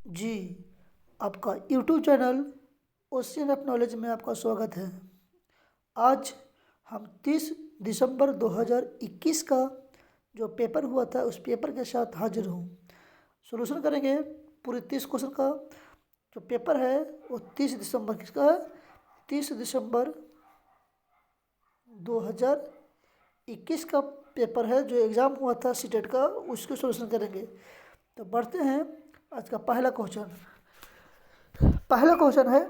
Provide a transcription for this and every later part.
जी, आपका YouTube channel ocean of knowledge में आपका स्वागत है। आज हम 30 दिसंबर 2021 का जो पेपर हुआ था उस पेपर के साथ हाजिर हूँ। सॉल्यूशन करेंगे पूरे 30 क्वेश्चन का। जो पेपर है वो 30 दिसंबर किसका है? 30 दिसंबर 2021 का पेपर है, जो एग्ज़ाम हुआ था सीटेट का, उसको सॉल्यूशन करेंगे। तो बढ़ते हैं आज का पहला क्वेश्चन। पहला क्वेश्चन है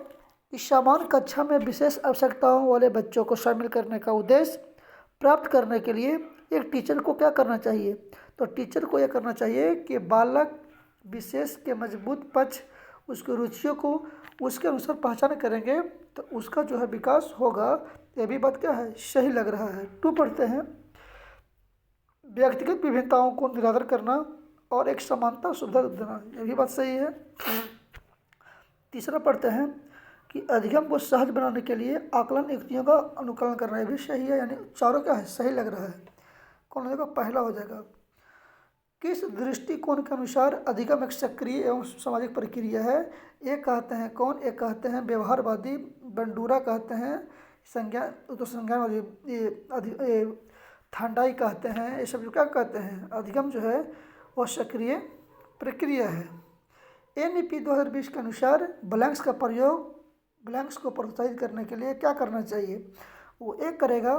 कि सामान्य कक्षा में विशेष आवश्यकताओं वाले बच्चों को शामिल करने का उद्देश्य प्राप्त करने के लिए एक टीचर को क्या करना चाहिए? तो टीचर को यह करना चाहिए कि बालक विशेष के मजबूत पक्ष, उसकी रुचियों को उसके अनुसार पहचान करेंगे तो उसका जो है विकास होगा। यह भी बात क्या है? सही लग रहा है। 2 पढ़ते हैं। व्यक्तिगत विभिन्नताओं को निरादर करना और एक समानता सुविधा देना, यह भी बात सही है। तीसरा पढ़ते हैं कि अधिगम को सहज बनाने के लिए आकलन युक्तियों का अनुकरण करना, यह भी सही है। यानी चारों क्या है? सही लग रहा है। कौन हो जाएगा? पहला हो जाएगा। किस दृष्टिकोण के अनुसार अधिगम एक सक्रिय एवं सामाजिक प्रक्रिया है? एक कहते हैं कौन? एक कहते हैं व्यवहारवादी, बंडूरा कहते हैं संज्ञा, तो संज्ञानवादी, ये थांडाई कहते हैं। ये सब जो क्या कहते हैं? अधिगम जो है वह सक्रिय प्रक्रिया है। NEP 2020 के अनुसार ब्लैंक्स को प्रोत्साहित करने के लिए क्या करना चाहिए? वो एक करेगा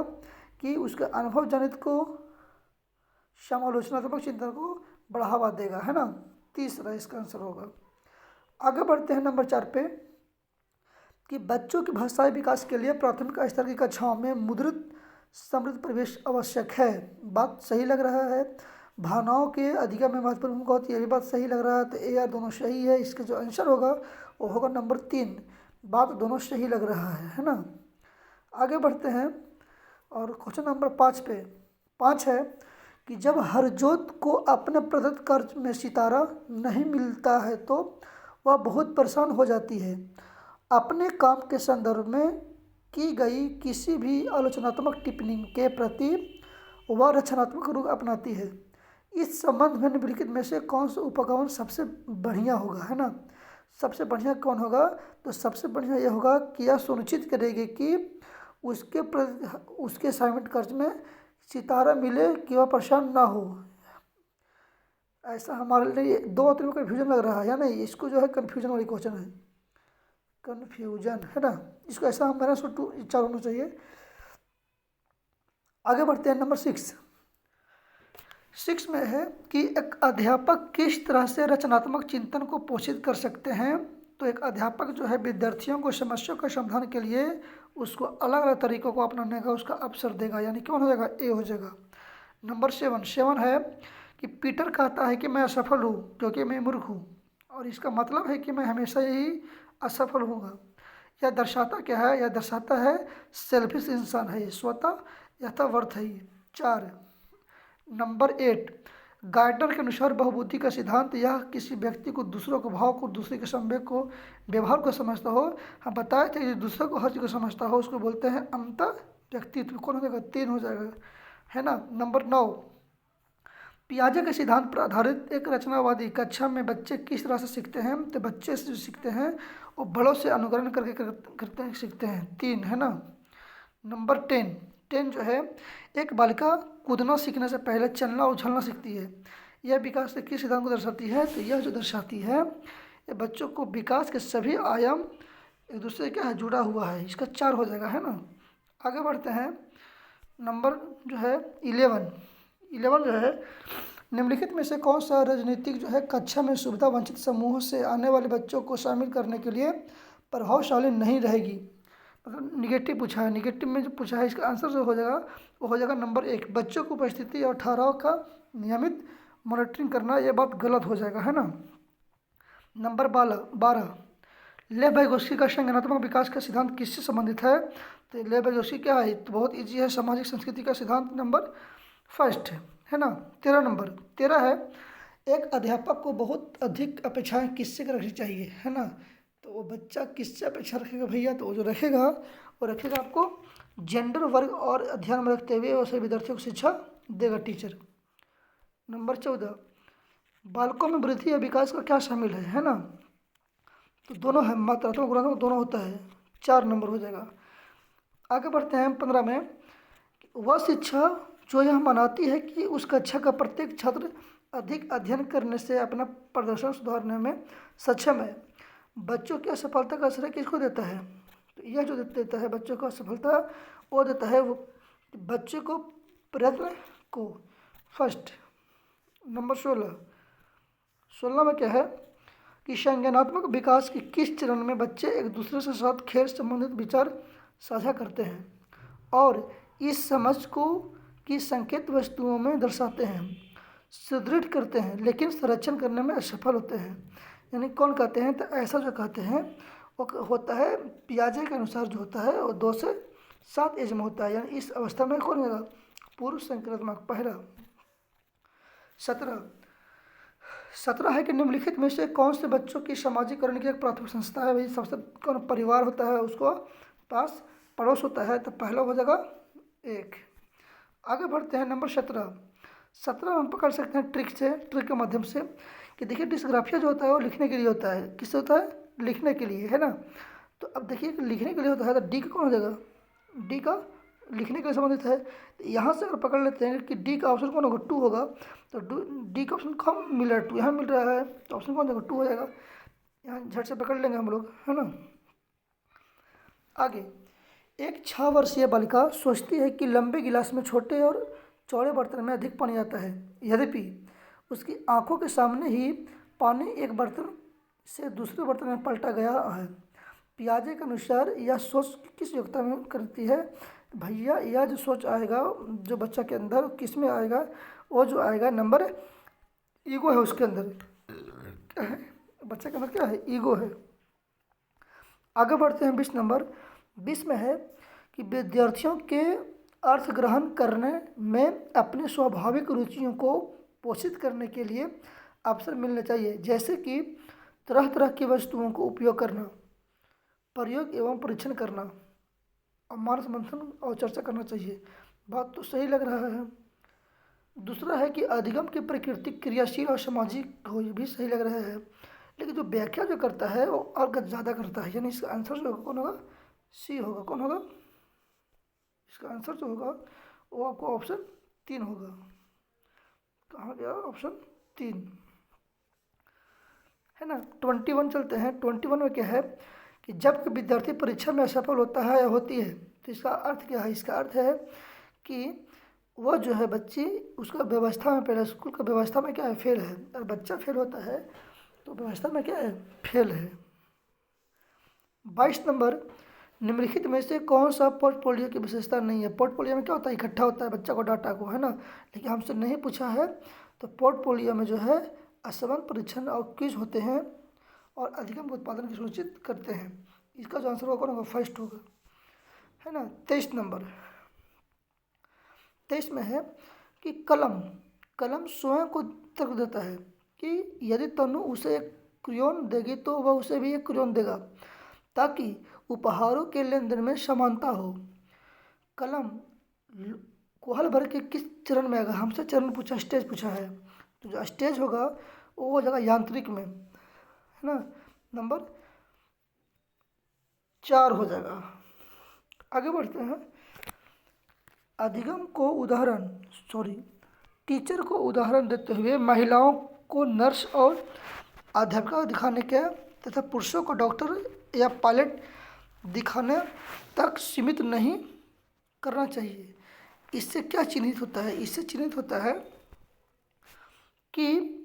कि उसके अनुभव जनित को समालोचनात्मक चिंतन को बढ़ावा देगा, है ना। तीसरा इसका आंसर होगा। आगे बढ़ते हैं नंबर 4 पे कि बच्चों के भाषाई विकास के लिए प्राथमिक स्तर की कक्षाओं में मुद्रित समृद्ध परिवेश आवश्यक है। बात सही लग रहा है। भावनाओं के अधिगम में महत्वपूर्ण भूमिका होती है, ये भी बात सही लग रहा है। तो ए आर दोनों सही है। इसका जो आंसर होगा वो होगा नंबर 3। बात दोनों सही लग रहा है ना। आगे बढ़ते हैं और क्वेश्चन नंबर 5 पे 5 है कि जब हरजोत को अपने प्रदत्त कर्ज में सितारा नहीं मिलता है तो वह बहुत परेशान हो जाती है। अपने काम के संदर्भ में की गई किसी भी आलोचनात्मक टिप्पणी के प्रति वह रचनात्मक रूप अपनाती है। इस संबंध में निम्नलिखित में से कौन सा उपकरण सबसे बढ़िया होगा, है ना। सबसे बढ़िया कौन होगा? तो सबसे बढ़िया यह होगा कि यह सुनिश्चित करेगी कि उसके असाइनमेंट कर्ज में सितारा मिले कि वह परेशान ना हो। ऐसा हमारे लिए 2 और 3 में कन्फ्यूजन लग रहा है या नहीं? इसको जो है कन्फ्यूजन वाली क्वेश्चन है, कन्फ्यूजन, है ना। इसको ऐसा हमारा 4 होना चाहिए। आगे बढ़ते हैं नंबर 6 में है कि एक अध्यापक किस तरह से रचनात्मक चिंतन को पोषित कर सकते हैं? तो एक अध्यापक जो है विद्यार्थियों को समस्या का समाधान के लिए उसको अलग अलग तरीकों को अपनाने का उसका अवसर देगा। यानी कौन हो जाएगा? ए हो जाएगा। नंबर 7 है कि पीटर कहता है कि मैं असफल हूँ क्योंकि मैं मूर्ख हूँ, और इसका मतलब है कि मैं हमेशा ही असफल होऊंगा। यह दर्शाता क्या है? यह दर्शाता है सेल्फिश इंसान है, ये स्वतः यथावर्थ है ये। 4 नंबर 8 गार्डनर के अनुसार बहुबुद्धि का सिद्धांत यह किसी व्यक्ति को दूसरों के भाव को, दूसरे के संवेग को, व्यवहार को समझता हो। हम बताए थे कि दूसरे को हर चीज़ को समझता हो उसको बोलते हैं अंत व्यक्तित्व। कौन हो जाएगा? 3 हो जाएगा, है ना। नंबर 9 पियाजे के सिद्धांत पर आधारित एक रचनावादी कक्षा में बच्चे किस तरह से सीखते हैं? तो बच्चे से सीखते हैं वो बड़ों से अनुकरण करके करते हैं, सीखते हैं। 3, है ना। नंबर 10 जो है एक बालिका कूदना सीखने से पहले चलना और उछलना सीखती है। यह विकास के किस सिद्धांत को दर्शाती है? तो यह जो दर्शाती है ये बच्चों को विकास के सभी आयाम एक दूसरे से क्या है? जुड़ा हुआ है। इसका 4 हो जाएगा, है ना। आगे बढ़ते हैं। नंबर जो है 11 जो है निम्नलिखित में से कौन सा राजनीतिक जो है कक्षा में सुविधा वंचित समूह से आने वाले बच्चों को शामिल करने के लिए प्रभावशाली नहीं रहेगी? मतलब निगेटिव पूछा है। निगेटिव में जो पूछा है इसका आंसर जो हो जाएगा वो हो जाएगा नंबर 1 बच्चों की उपस्थिति और ठहराव का नियमित मॉनिटरिंग करना। ये बात गलत हो जाएगा, है ना। नंबर 12 लेव वाइगोत्स्की का संज्ञानात्मक विकास का सिद्धांत किससे संबंधित है? तो लेव वाइगोत्स्की क्या है? तो बहुत ईजी है, सामाजिक संस्कृति का सिद्धांत नंबर 1 है ना। 13 है एक अध्यापक को बहुत अधिक अपेक्षाएं किससे रखनी चाहिए, है ना। तो वो बच्चा किससे अपेक्षा रखेगा भैया? तो वो जो रखेगा वो रखेगा आपको जेंडर, वर्ग और ध्यान में रखते हुए उसे विद्यार्थियों को शिक्षा देगा टीचर। नंबर 14 बालकों में वृद्धि या विकास का क्या शामिल है ना। तो दोनों है, मात्रात्मक गुणात्मक दोनों होता है, 4 नंबर हो जाएगा। आगे बढ़ते हैं 15 में। वह शिक्षा जो यह मनाती है कि उस कक्षा का प्रत्येक छात्र अधिक अध्ययन करने से अपना प्रदर्शन सुधारने में सक्षम है, बच्चों की असफलता का श्रेय किसको देता है? तो यह जो देता है बच्चों को असफलता, वो देता है वो बच्चे को, प्रयत्न को। फर्स्ट नंबर 16 में क्या है कि संज्ञानात्मक विकास के किस चरण में बच्चे एक दूसरे के साथ खेल संबंधित विचार साझा करते हैं और इस समझ को की संकेत वस्तुओं में दर्शाते हैं, सुदृढ़ करते हैं, लेकिन संरक्षण करने में असफल होते हैं। यानी कौन कहते हैं? तो ऐसा जो कहते हैं वो होता है पियाजे के अनुसार जो होता है वो 2 से 7 एज में होता है। यानी इस अवस्था में कौन होगा? पूर्व संक्रात्मक। पहला 17 है कि निम्नलिखित में से कौन से बच्चों की सामाजिकरण की एक प्राथमिक संस्था है? भाई सबसे कौन परिवार होता है, उसको पास पड़ोस होता है, तो पहला हो जाएगा 1। आगे बढ़ते हैं नंबर 17 हम पकड़ सकते हैं ट्रिक के माध्यम से कि देखिए डिस्ग्राफिया जो होता है वो लिखने के लिए होता है। किससे होता है? लिखने के लिए, है ना। तो अब देखिए लिखने के लिए होता है तो डी का कौन हो जाएगा? डी का लिखने के लिए संबंधित है। यहाँ से अगर पकड़ लेते हैं कि डी का ऑप्शन कौन होगा? 2 होगा। तो डी का ऑप्शन कम मिल रहा है, 2 यहाँ मिल रहा है, तो ऑप्शन कौन जाएगा? 2 हो जाएगा। यहाँ झट से पकड़ लेंगे हम लोग, है ना। आगे, एक 6 वर्षीय बालिका सोचती है कि लंबे गिलास में छोटे और चौड़े बर्तन में अधिक पानी आता है, यद्यपि उसकी आंखों के सामने ही पानी एक बर्तन से दूसरे बर्तन में पलटा गया है। पियाजे के अनुसार यह सोच किस योग्यता में करती है? भैया यह जो सोच आएगा जो बच्चा के अंदर, किस में आएगा? वो जो आएगा नंबर ईगो है उसके अंदर। क्या है बच्चे के अंदर? क्या है? ईगो है। आगे बढ़ते हैं 20 नंबर। 20 में है कि विद्यार्थियों के अर्थ ग्रहण करने में अपनी स्वाभाविक रुचियों को पोषित करने के लिए अवसर मिलने चाहिए, जैसे कि तरह तरह की वस्तुओं को उपयोग करना, प्रयोग एवं परीक्षण करना, और मानस मंथन और चर्चा करना चाहिए। बात तो सही लग रहा है। दूसरा है कि अधिगम की प्रकृति क्रियाशील और सामाजिक हो, ये भी सही लग रहा है। लेकिन जो व्याख्या जो करता है वो और ज़्यादा करता है, यानी इसका आंसर जो होगा कौन होगा? सी होगा। कौन होगा? इसका आंसर जो होगा वो आपको ऑप्शन 3 होगा। कहाँ गया? ऑप्शन 3, है ना। 21 चलते हैं। 21 में क्या है कि जब विद्यार्थी परीक्षा में असफल होता है या होती है तो इसका अर्थ क्या है? इसका अर्थ है कि वह जो है बच्ची उसका व्यवस्था में, पहले स्कूल का व्यवस्था में क्या है? फेल है। अगर बच्चा फेल होता है तो व्यवस्था में क्या है? फेल है। 22 नंबर, निम्नलिखित में से कौन सा पोर्टफोलियो की विशेषता नहीं है? पोर्टफोलियो में क्या होता है? इकट्ठा होता है बच्चा को, डाटा को, है ना। लेकिन हमसे नहीं पूछा है। तो पोर्टफोलियो में जो है असमान परीक्षण और क्विज होते हैं और अधिगम उत्पादन की सुनिश्चित करते हैं। इसका जो आंसर होगा कौन होगा? फर्स्ट होगा, है ना। 23 नंबर। 23 में है कि कलम स्वयं को तर्क देता है कि यदि तनु उसे एक क्रेयॉन देगी तो वह उसे भी एक क्रेयॉन देगा, ताकि उपहारों के लेन देन में समानता हो। कलम कोहल भर के किस चरण में आएगा? हमसे चरण पूछा, स्टेज पूछा है। तो जो स्टेज होगा वो हो जाएगा यांत्रिक में, है ना। नंबर 4 हो जाएगा। आगे बढ़ते हैं। अधिगम को टीचर को उदाहरण देते हुए महिलाओं को नर्स और अध्यापिका दिखाने के तथा पुरुषों को डॉक्टर या पायलट दिखाने तक सीमित नहीं करना चाहिए। इससे क्या चिन्हित होता है? इससे चिन्हित होता है कि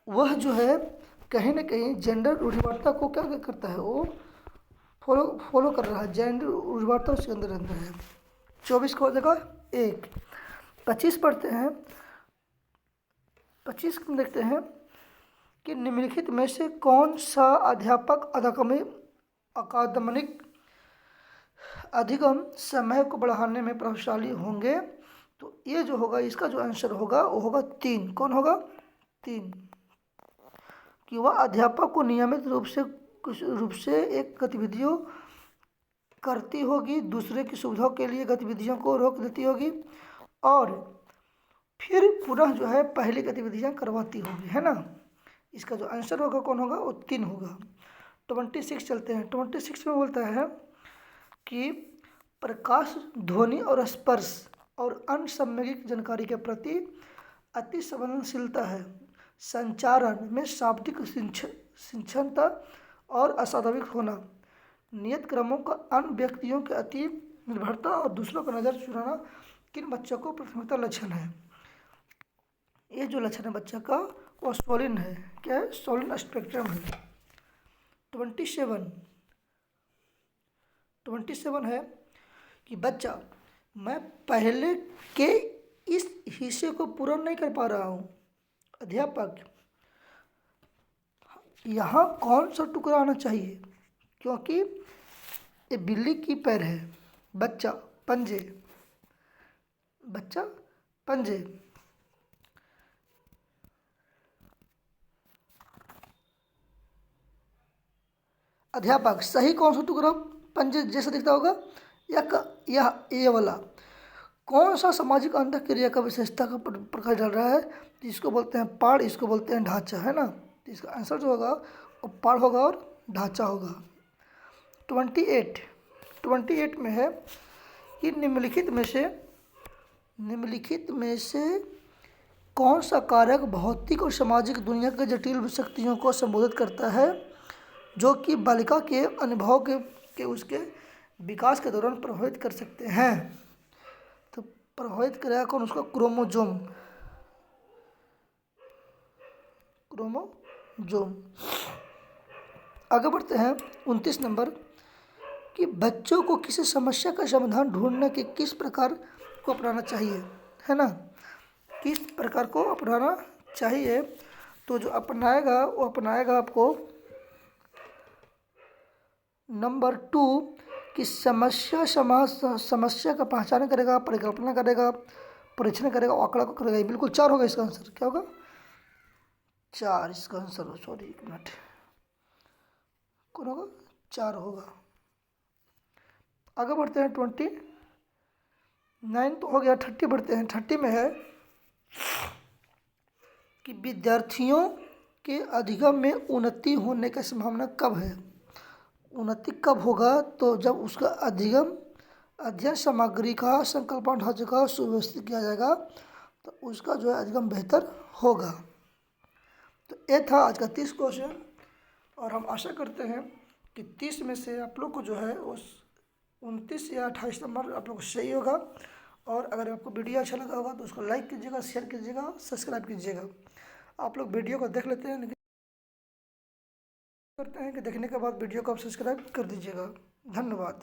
वह जो है कहीं ना कहीं जेंडर रूढ़िवादिता को क्या करता है? वो फॉलो कर रहा है। जेंडर रूढ़िवादिता उसके अंदर है। 24 को हो जाएगा 1। 25 पढ़ते हैं। 25 में देखते हैं कि निम्नलिखित में से कौन सा अध्यापक अकादमिक अधिगम समय को बढ़ाने में प्रभावशाली होंगे? तो ये जो होगा इसका जो आंसर होगा वो होगा 3। कौन होगा? 3, कि वह अध्यापक को नियमित रूप से एक गतिविधियों करती होगी, दूसरे की सुविधा के लिए गतिविधियों को रोक देती होगी और फिर पुनः जो है पहली गतिविधियां करवाती होगी, है ना। इसका जो आंसर होगा कौन होगा? वो 3 होगा। 26 चलते हैं। 26 में बोलता है कि प्रकाश, ध्वनि और स्पर्श और अन्य संवेगिक जानकारी के प्रति अति संवेदनशीलता है। संचारण में शाब्दिक सिंचनता और अस्वाभाविक होना, नियत क्रमों का अन्य व्यक्तियों के अति निर्भरता और दूसरों पर नज़र चुराना किन बच्चों को प्राथमिकता लक्षण है। ये जो लक्षण है बच्चा का वो सोलिन है। क्या है? सोलिन स्पेक्ट्रम है। 27 है कि बच्चा, मैं पहले के इस हिस्से को पूरा नहीं कर पा रहा हूँ। अध्यापक, यहाँ कौन सा टुकड़ा आना चाहिए? क्योंकि ये बिल्ली की पैर है। बच्चा, पंजे। बच्चा, पंजे। अध्यापक, सही कौन सा टुकड़ा पंजे जैसा दिखता होगा? या ये वाला? कौन सा सामाजिक अंतः क्रिया का विशेषता का प्रकाश डाल रहा है? जिसको बोलते हैं पाड़, इसको बोलते हैं ढांचा, है ना। तो इसका आंसर जो होगा वो पाड़ होगा और ढांचा होगा। 28 में है कि निम्नलिखित में से कौन सा कारक भौतिक और सामाजिक दुनिया के जटिल शक्तियों को संबोधित करता है जो कि बालिका के अनुभव के उसके विकास के दौरान प्रभावित कर सकते हैं? तो प्रभावित करेगा कौन? उसका क्रोमोजोम। आगे बढ़ते हैं। 29 नंबर कि बच्चों को किसी समस्या का समाधान ढूंढने के किस प्रकार को अपनाना चाहिए, है ना। किस प्रकार को अपनाना चाहिए? तो जो अपनाएगा वो अपनाएगा आपको नंबर 2 कि समस्या का पहचान करेगा, परिकल्पना करेगा, परीक्षण करेगा, आंकड़ा को करेगा। बिल्कुल 4 होगा इसका आंसर। क्या होगा? 4 इसका आंसर। Sorry, 1 minute. कौन होगा? 4 होगा। आगे बढ़ते हैं। 29 तो हो गया। 30 बढ़ते हैं। 30 में है कि विद्यार्थियों के अधिगम में उन्नति होने की संभावना कब है? उन्नति कब होगा? तो जब उसका अधिगम, अध्ययन सामग्री का, संकल्पना ढांचे का सुव्यवस्थित किया जाएगा तो उसका जो है अधिगम बेहतर होगा। तो ये था आज का 30 क्वेश्चन और हम आशा करते हैं कि 30 में से आप लोग को जो है उस 29 या 28 नंबर आप लोग को सही होगा। और अगर आपको वीडियो अच्छा लगा होगा तो उसको लाइक कीजिएगा, शेयर कीजिएगा, सब्सक्राइब कीजिएगा। आप लोग वीडियो को देख लेते हैं, लेकिन करते हैं कि देखने के बाद वीडियो को आप सब्सक्राइब कर दीजिएगा। धन्यवाद।